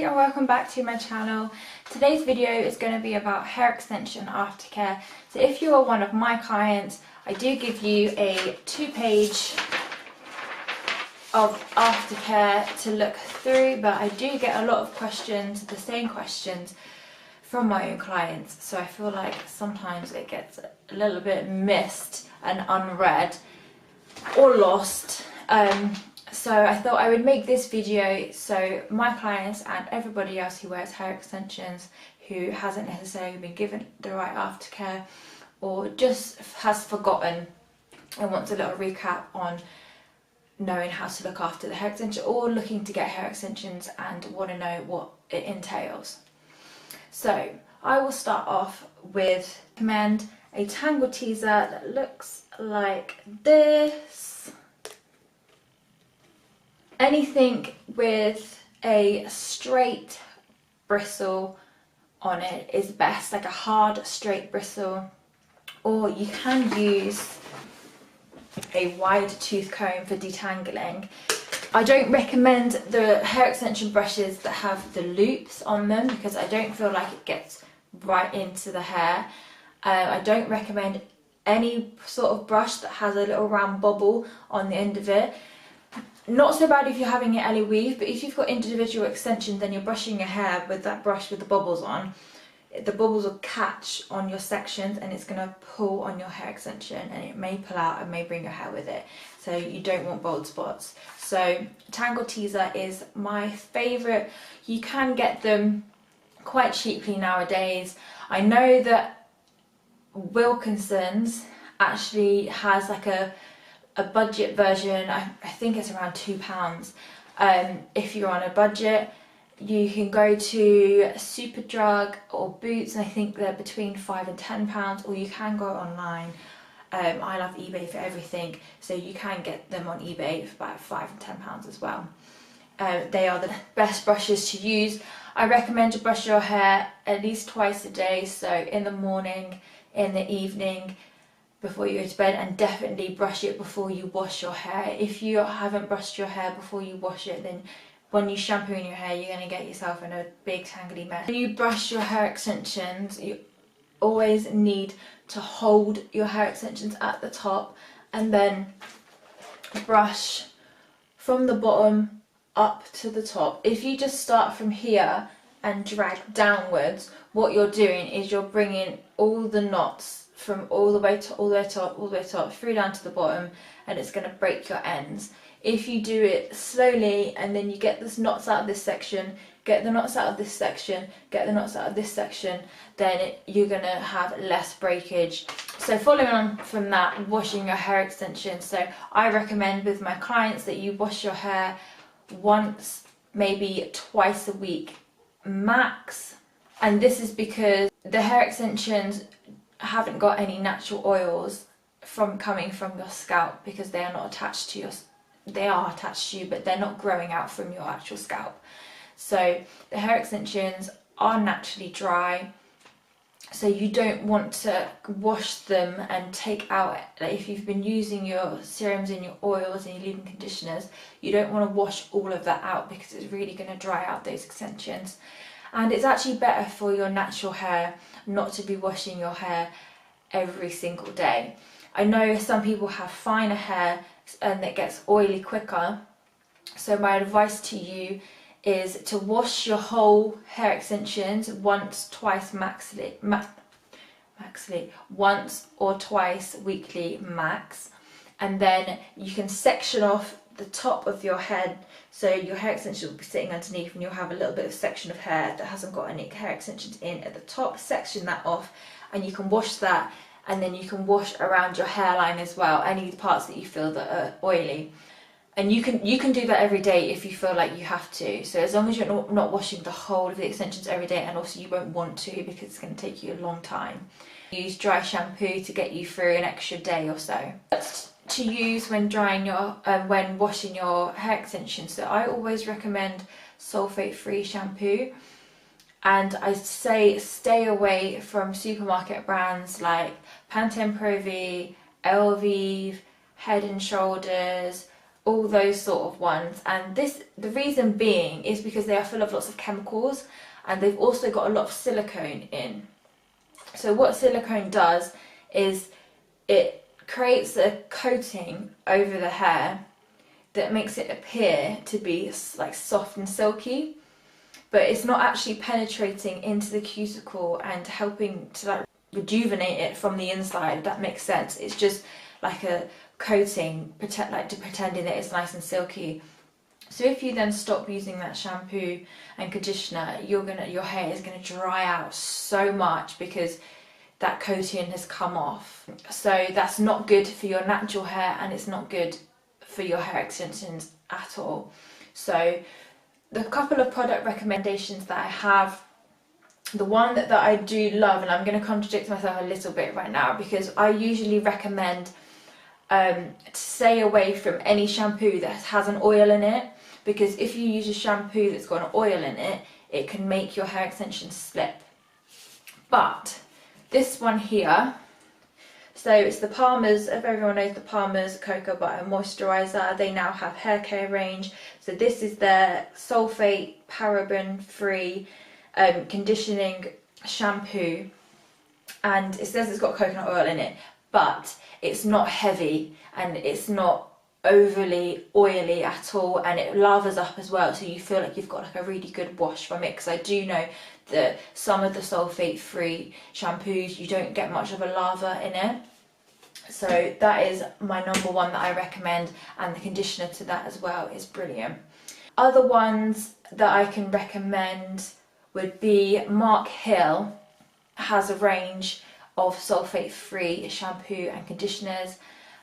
and welcome back to my channel. Today's video is going to be about hair extension aftercare. So if you are one of my clients, I do give you a 2-page of aftercare to look through, but I do get a lot of questions, the same questions from my own clients, so I feel like sometimes it gets a little bit missed and unread or lost. So I thought I would make this video so my clients and everybody else who wears hair extensions who hasn't necessarily been given the right aftercare or just has forgotten and wants a little recap on knowing how to look after the hair extension, or looking to get hair extensions and want to know what it entails. So I will start off with recommend a tangle teaser that looks like this. Anything with a straight bristle on it is best, like a hard straight bristle, or you can use a wide tooth comb for detangling. I don't recommend the hair extension brushes that have the loops on them because I don't feel like it gets right into the hair. I don't recommend any sort of brush that has a little round bubble on the end of it. Not so bad if you're having it alley weave, but if you've got individual extensions and you're brushing your hair with that brush with the bubbles on, the bubbles will catch on your sections and it's going to pull on your hair extension and it may pull out and may bring your hair with it. So you don't want bald spots. So tangle teaser is my favourite. You can get them quite cheaply nowadays. I know that Wilkinson's actually has like a budget version. I think it's around £2. If you're on a budget, you can go to SUPERDRUG or Boots, and I think they're between £5 and £10, or you can go online. I love eBay for everything, so you can get them on eBay for about £5 and £10 as well. They are the best brushes to use. I recommend you brush your hair at least twice a day, so in the morning, in the evening, before you go to bed, and definitely brush it before you wash your hair. If you haven't brushed your hair before you wash it, then when you shampoo in your hair, you're going to get yourself in a big tangly mess. When you brush your hair extensions, you always need to hold your hair extensions at the top and then brush from the bottom up to the top. If you just start from here and drag downwards, what you're doing is you're bringing all the knots from all the way top through down to the bottom, and it's going to break your ends. If you do it slowly and then you get the knots out of this section, get the knots out of this section, get the knots out of this section, then you're going to have less breakage. So following on from that, washing your hair extensions. So I recommend with my clients that you wash your hair once, maybe twice a week max. And this is because the hair extensions haven't got any natural oils coming from your scalp, because they are not attached to they are attached to you, but they're not growing out from your actual scalp. So the hair extensions are naturally dry, so you don't want to wash them and take out, like if you've been using your serums and your oils and your leave-in conditioners, you don't want to wash all of that out because it's really going to dry out those extensions. And it's actually better for your natural hair not to be washing your hair every single day. I know some people have finer hair and it gets oily quicker, so my advice to you is to wash your whole hair extensions once or twice weekly max, and then you can section off the top of your head, so your hair extension will be sitting underneath and you'll have a little bit of section of hair that hasn't got any hair extensions in at the top. Section that off and you can wash that, and then you can wash around your hairline as well, any parts that you feel that are oily. And you can do that every day if you feel like you have to. So as long as you're not washing the whole of the extensions every day, and also you won't want to because it's going to take you a long time. Use dry shampoo to get you through an extra day or so. That's to use when when washing your hair extensions. So I always recommend sulfate-free shampoo, and I say stay away from supermarket brands like Pantene Pro V, EVERPURE, Head and Shoulders, all those sort of ones. And the reason being is because they are full of lots of chemicals, and they've also got a lot of silicone in. So what silicone does is it creates a coating over the hair that makes it appear to be like soft and silky, but it's not actually penetrating into the cuticle and helping to like rejuvenate it from the inside, if that makes sense. It's just like a coating, pretending that it's nice and silky. So if you then stop using that shampoo and conditioner, your hair is gonna dry out so much because that coating has come off. So that's not good for your natural hair, and it's not good for your hair extensions at all. So the couple of product recommendations that I have, the one that I do love, and I'm going to contradict myself a little bit right now, because I usually recommend to stay away from any shampoo that has an oil in it, because if you use a shampoo that's got an oil in it, it can make your hair extensions slip. But this one here, so it's the Palmer's, if everyone knows the Palmer's Cocoa Butter Moisturiser, they now have hair care range. So this is their sulfate, paraben free conditioning shampoo, and it says it's got coconut oil in it, but it's not heavy and it's not overly oily at all, and it lathers up as well, so you feel like you've got like a really good wash from it. Because I do know that some of the sulfate free shampoos, you don't get much of a lather in it. So that is my number one that I recommend, and the conditioner to that as well is brilliant. Other ones that I can recommend would be Mark Hill has a range of sulfate free shampoo and conditioners,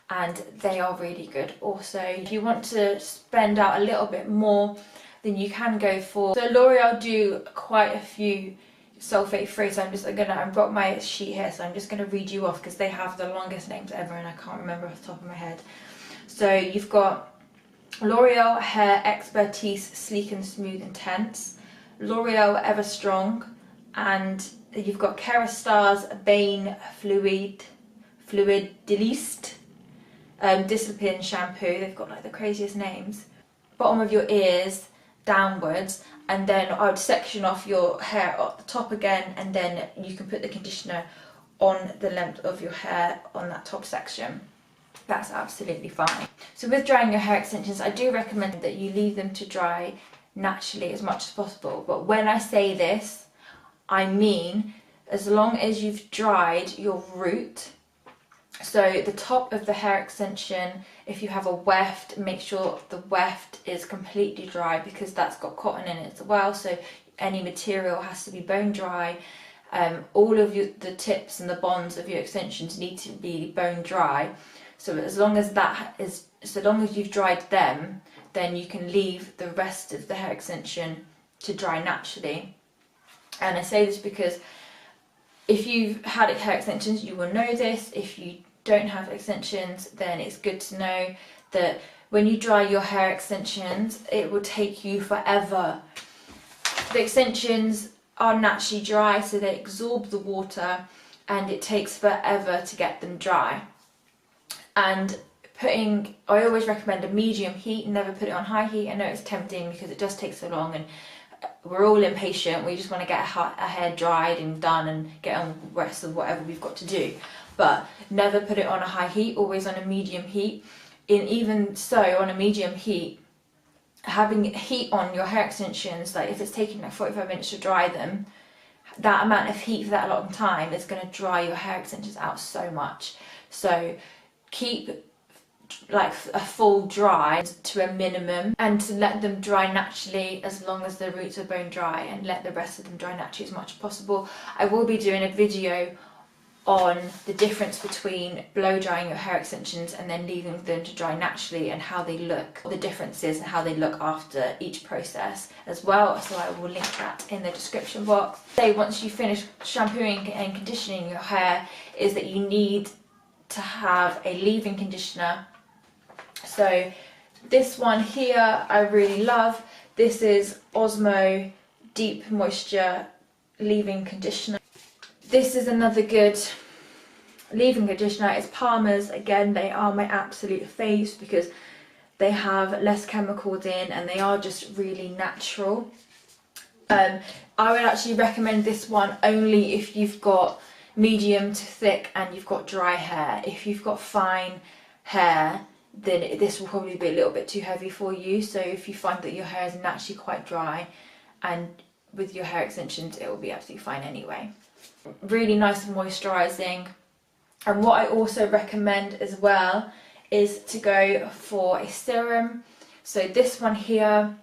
and they are really good also. If you want to spend out a little bit more, then you can go for, so L'Oreal do quite a few sulfate free, so I've got my sheet here, so I'm just going to read you off because they have the longest names ever and I can't remember off the top of my head. So you've got L'Oreal Hair Expertise Sleek and Smooth Intense, L'Oreal Ever Strong, and you've got Kerastars Bane Fluidilist Discipline Shampoo. They've got like the craziest names. Bottom of your ears downwards, and then I would section off your hair at the top again, and then you can put the conditioner on the length of your hair on that top section. That's absolutely fine. So with drying your hair extensions, I do recommend that you leave them to dry naturally as much as possible. But when I say this, I mean as long as you've dried your root. So the top of the hair extension, if you have a weft, make sure the weft is completely dry, because that's got cotton in it as well, so any material has to be bone dry. All of the tips and the bonds of your extensions need to be bone dry. So as long as you've dried them, then you can leave the rest of the hair extension to dry naturally. And I say this because if you've had hair extensions, you will know this. If you don't have extensions, then it's good to know that when you dry your hair extensions, it will take you forever. The extensions are naturally dry, so they absorb the water, and it takes forever to get them dry. And I always recommend a medium heat, never put it on high heat. I know it's tempting because it does take so long, and we're all impatient. We just want to get our hair dried and done and get on with the rest of whatever we've got to do. But never put it on a high heat, always on a medium heat. And even so, on a medium heat, having heat on your hair extensions, like if it's taking like 45 minutes to dry them, that amount of heat for that long time is going to dry your hair extensions out so much. So keep like a full dry to a minimum, and to let them dry naturally as long as the roots are bone dry, and let the rest of them dry naturally as much as possible. I will be doing a video on the difference between blow drying your hair extensions and then leaving them to dry naturally, and how they look, the differences and how they look after each process as well. So I will link that in the description box. So once you finish shampooing and conditioning your hair, is that you need to have a leave-in conditioner. So this one here I really love. This is Osmo Deep Moisture Leave-In Conditioner. This is another good leave-in conditioner. It's Palmer's. Again, they are my absolute faves because they have less chemicals in, and they are just really natural. I would actually recommend this one only if you've got medium to thick and you've got dry hair. If you've got fine hair, then this will probably be a little bit too heavy for you. So if you find that your hair is naturally quite dry, and with your hair extensions it will be absolutely fine anyway. Really nice and moisturising. And what I also recommend as well is to go for a serum. So this one here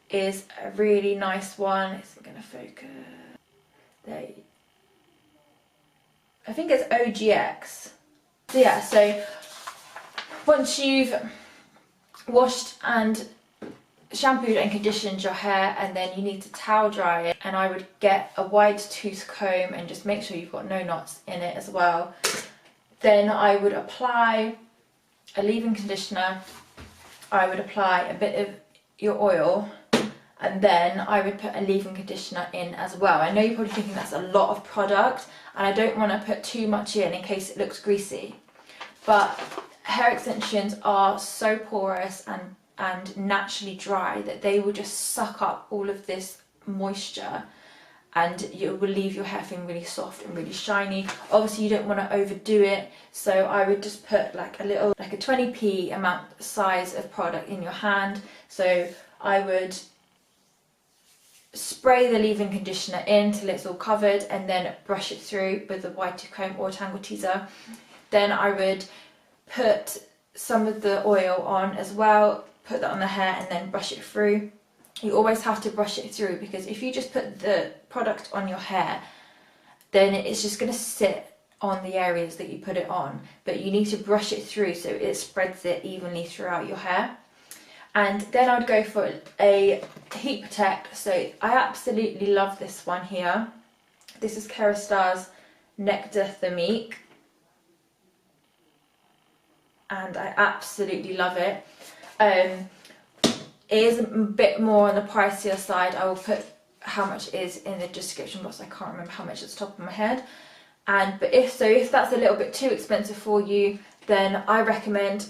is a really nice one. It's going to focus. There. I think it's OGX. So yeah, so once you've washed and shampooed and conditioned your hair, and then you need to towel dry it, and I would get a wide tooth comb and just make sure you've got no knots in it as well. Then I would apply a leave-in conditioner, I would apply a bit of your oil, and then I would put a leave-in conditioner in as well. I know you're probably thinking that's a lot of product, and I don't want to put too much in case it looks greasy, but hair extensions are so porous and naturally dry that they will just suck up all of this moisture, and you will leave your hair feeling really soft and really shiny. Obviously you don't want to overdo it, so I would just put like a little, like a 20p amount size of product in your hand. So I would spray the leave-in conditioner in till it's all covered, and then brush it through with a wide tooth comb or a tangle teaser. Then I would put some of the oil on as well, put that on the hair, and then brush it through. You always have to brush it through, because if you just put the product on your hair, then it's just going to sit on the areas that you put it on, but you need to brush it through so it spreads it evenly throughout your hair. And then I'd go for a heat protect. So I absolutely love this one here. This is Keristar's Nectar Thermique, and I absolutely love it. It is a bit more on the pricier side. I will put how much it is in the description box. I can't remember how much at the top of my head. But if that's a little bit too expensive for you, then I recommend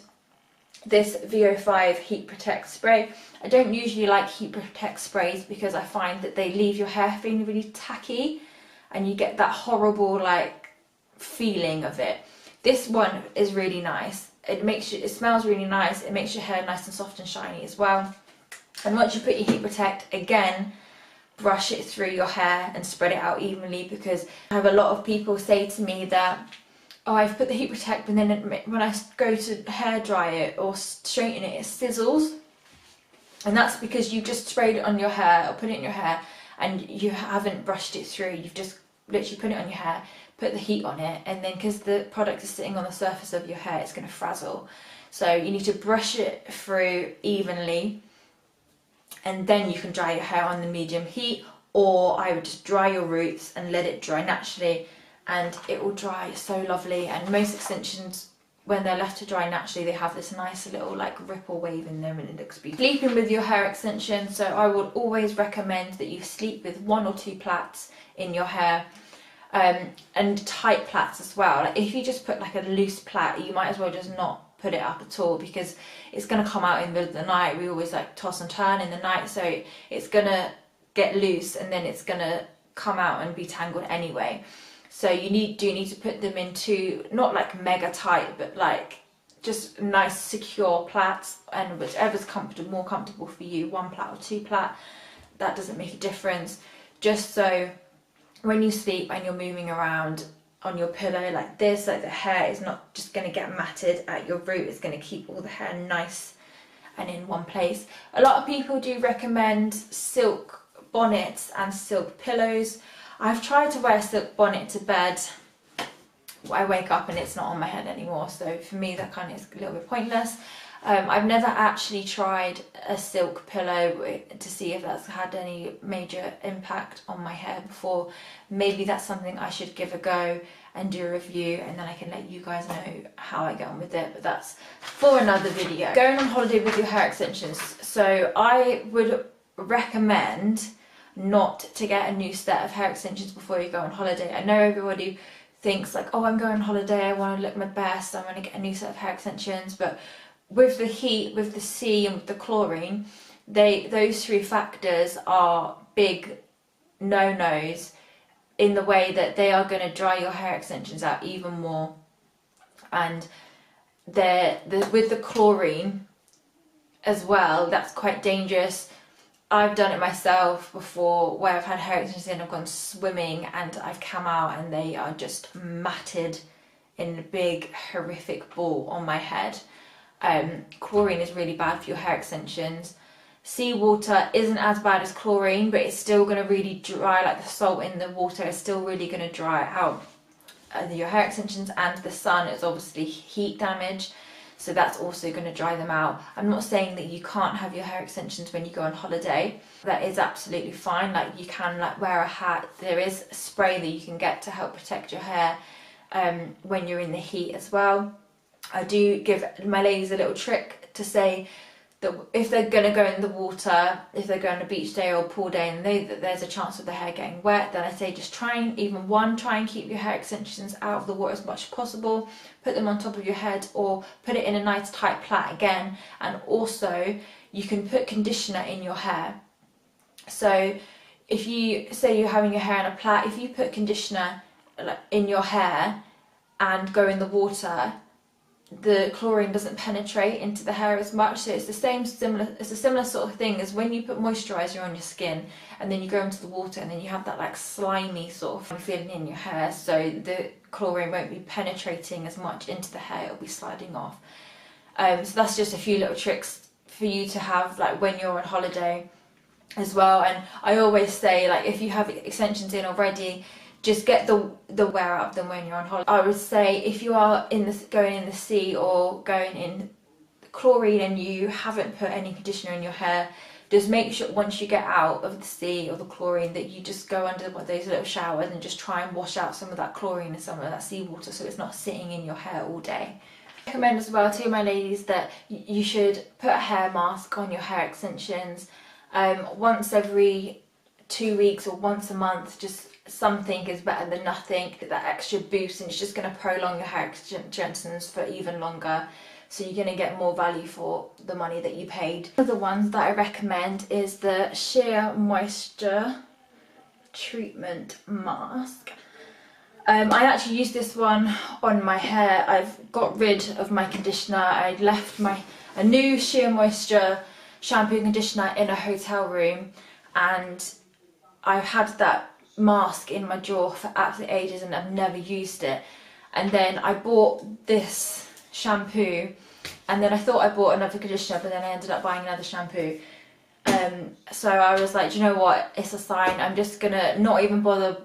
this VO5 Heat Protect spray. I don't usually like Heat Protect sprays because I find that they leave your hair feeling really tacky, and you get that horrible like feeling of it. This one is really nice. It smells really nice. It makes your hair nice and soft and shiny as well. And once you put your Heat Protect, again, brush it through your hair and spread it out evenly, because I have a lot of people say to me that, oh, I've put the Heat Protect, but then when I go to hair dry it or straighten it, it sizzles. And that's because you just sprayed it on your hair or put it in your hair and you haven't brushed it through. You've just literally put it on your hair, put the heat on it, and then because the product is sitting on the surface of your hair, it's going to frazzle. So you need to brush it through evenly, and then you can dry your hair on the medium heat, or I would just dry your roots and let it dry naturally, and it will dry so lovely. And most extensions, when they're left to dry naturally, they have this nice little like ripple wave in them, and it looks beautiful. Sleeping with your hair extension, so I would always recommend that you sleep with 1 or 2 plaits in your hair, and tight plaits as well. Like if you just put like a loose plait, you might as well just not put it up at all, because it's going to come out in the middle of the night. We always like toss and turn in the night, so it's going to get loose and then it's going to come out and be tangled anyway. So you do need to put them into, not like mega tight, but like just nice secure plaits, and whichever's more comfortable for you, 1 plait or 2 plait, that doesn't make a difference. Just so when you sleep and you're moving around on your pillow like this, like the hair is not just going to get matted at your root, it's going to keep all the hair nice and in one place. A lot of people do recommend silk bonnets and silk pillows. I've tried to wear a silk bonnet to bed. I wake up and it's not on my head anymore, so for me that kind of is a little bit pointless. I've never actually tried a silk pillow to see if that's had any major impact on my hair before. Maybe that's something I should give a go and do a review, and then I can let you guys know how I get on with it, but that's for another video. Going on holiday with your hair extensions, so I would recommend not to get a new set of hair extensions before you go on holiday. I know everybody thinks like, oh, I'm going on holiday, I want to look my best, I want to get a new set of hair extensions, but with the heat, with the sea and with the chlorine, those three factors are big no-nos in the way that they are going to dry your hair extensions out even more. And with the chlorine as well, that's quite dangerous. I've done it myself before, where I've had hair extensions in, I've gone swimming and I've come out and they are just matted in a big horrific ball on my head. Chlorine is really bad for your hair extensions. Seawater isn't as bad as chlorine, but it's still going to really dry, like the salt in the water is still really going to dry out your hair extensions. And the sun is obviously heat damage, so that's also going to dry them out. I'm not saying that you can't have your hair extensions when you go on holiday. That is absolutely fine. Like, you can like wear a hat. There is a spray that you can get to help protect your hair when you're in the heat as well. I do give my ladies a little trick to say that if they're going to go in the water, if they're going on a beach day or a pool day and they know that there's a chance of their hair getting wet, then I say just try and keep your hair extensions out of the water as much as possible. Put them on top of your head or put it in a nice tight plait again. And also you can put conditioner in your hair. So if you say you're having your hair in a plait, if you put conditioner in your hair and go in the water, the chlorine doesn't penetrate into the hair as much. So it's a similar sort of thing as when you put moisturiser on your skin and then you go into the water and then you have that like slimy sort of feeling in your hair, so the chlorine won't be penetrating as much into the hair, it'll be sliding off. So that's just a few little tricks for you to have like when you're on holiday as well. And I always say, like, if you have extensions in already, just get the wear out of them when you're on holiday. I would say if you are going in the sea or going in chlorine and you haven't put any conditioner in your hair, just make sure once you get out of the sea or the chlorine that you just go under one of those little showers and just try and wash out some of that chlorine and some of that seawater so it's not sitting in your hair all day. I recommend as well to my ladies that you should put a hair mask on your hair extensions once every 2 weeks or once a month. Just something is better than nothing. That extra boost, and it's just going to prolong your hair extensions for even longer, so you're going to get more value for the money that you paid. One of the ones that I recommend is the Sheer Moisture Treatment Mask. I actually used this one on my hair. I've got rid of my conditioner. I left a new Sheer Moisture shampoo conditioner in a hotel room, and I've had that mask in my drawer for absolute ages and I've never used it. And then I bought this shampoo, and then I thought I bought another conditioner, but then I ended up buying another shampoo. So I was like, do you know what, it's a sign. I'm just gonna not even bother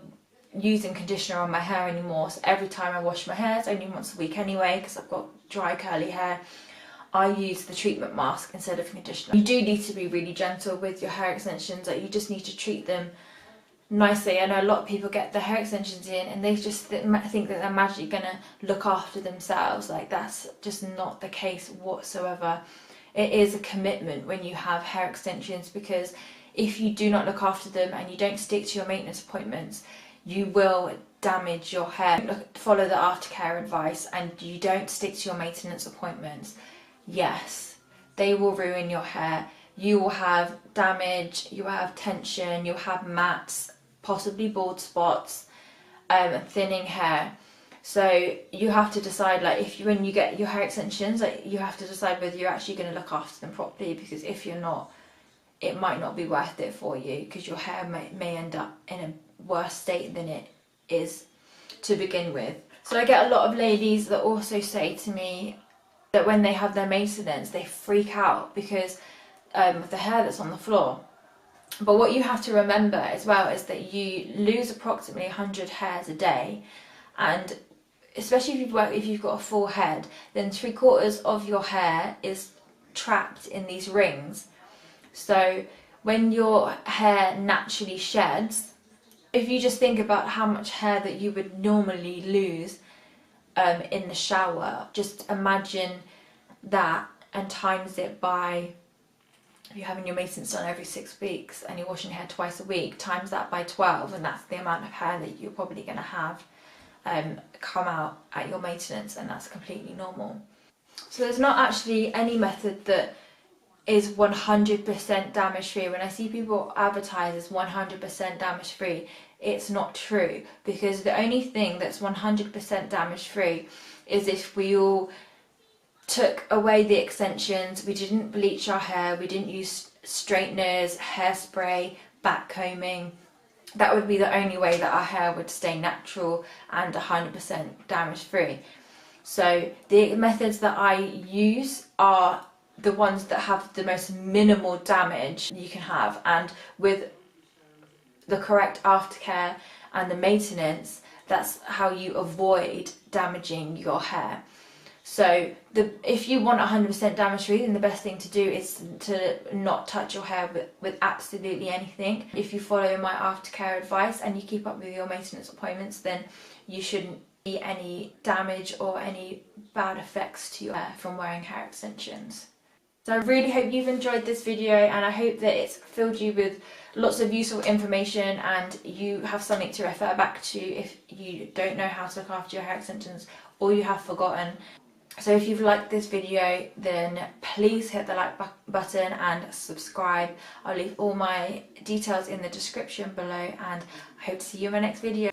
using conditioner on my hair anymore. So every time I wash my hair, it's only once a week anyway because I've got dry curly hair, I use the treatment mask instead of conditioner. You do need to be really gentle with your hair extensions. Like, you just need to treat them nicely. I know a lot of people get their hair extensions in and they just think that they're magically gonna look after themselves. Like, that's just not the case whatsoever. It is a commitment when you have hair extensions, because if you do not look after them and you don't stick to your maintenance appointments, you will damage your hair. Follow the aftercare advice and you don't stick to your maintenance appointments, yes, they will ruin your hair. You will have damage, you will have tension, you'll have mats, possibly bald spots, thinning hair. So you have to decide, like, when you get your hair extensions, like, you have to decide whether you're actually going to look after them properly, because if you're not, it might not be worth it for you, because your hair may end up in a worse state than it is to begin with. So I get a lot of ladies that also say to me that when they have their maintenance, they freak out because of the hair that's on the floor. But what you have to remember as well is that you lose approximately 100 hairs a day, and especially if you've got a full head, then 3/4 of your hair is trapped in these rings. So when your hair naturally sheds, if you just think about how much hair that you would normally lose in the shower, just imagine that and times it by, if you're having your maintenance done every 6 weeks and you're washing hair twice a week, times that by 12, and that's the amount of hair that you're probably going to have come out at your maintenance, and that's completely normal. So there's not actually any method that is 100% damage free. When I see people advertise as 100% damage free, it's not true, because the only thing that's 100% damage free is if we all took away the extensions, we didn't bleach our hair, we didn't use straighteners, hairspray, back combing. That would be the only way that our hair would stay natural and 100% damage free. So the methods that I use are the ones that have the most minimal damage you can have, and with the correct aftercare and the maintenance, that's how you avoid damaging your hair. So if you want 100% damage free, then the best thing to do is to not touch your hair with absolutely anything. If you follow my aftercare advice and you keep up with your maintenance appointments, then you shouldn't see any damage or any bad effects to your hair from wearing hair extensions. So I really hope you've enjoyed this video, and I hope that it's filled you with lots of useful information and you have something to refer back to if you don't know how to look after your hair extensions or you have forgotten. So if you've liked this video, then please hit the like button and subscribe. I'll leave all my details in the description below, and I hope to see you in my next video.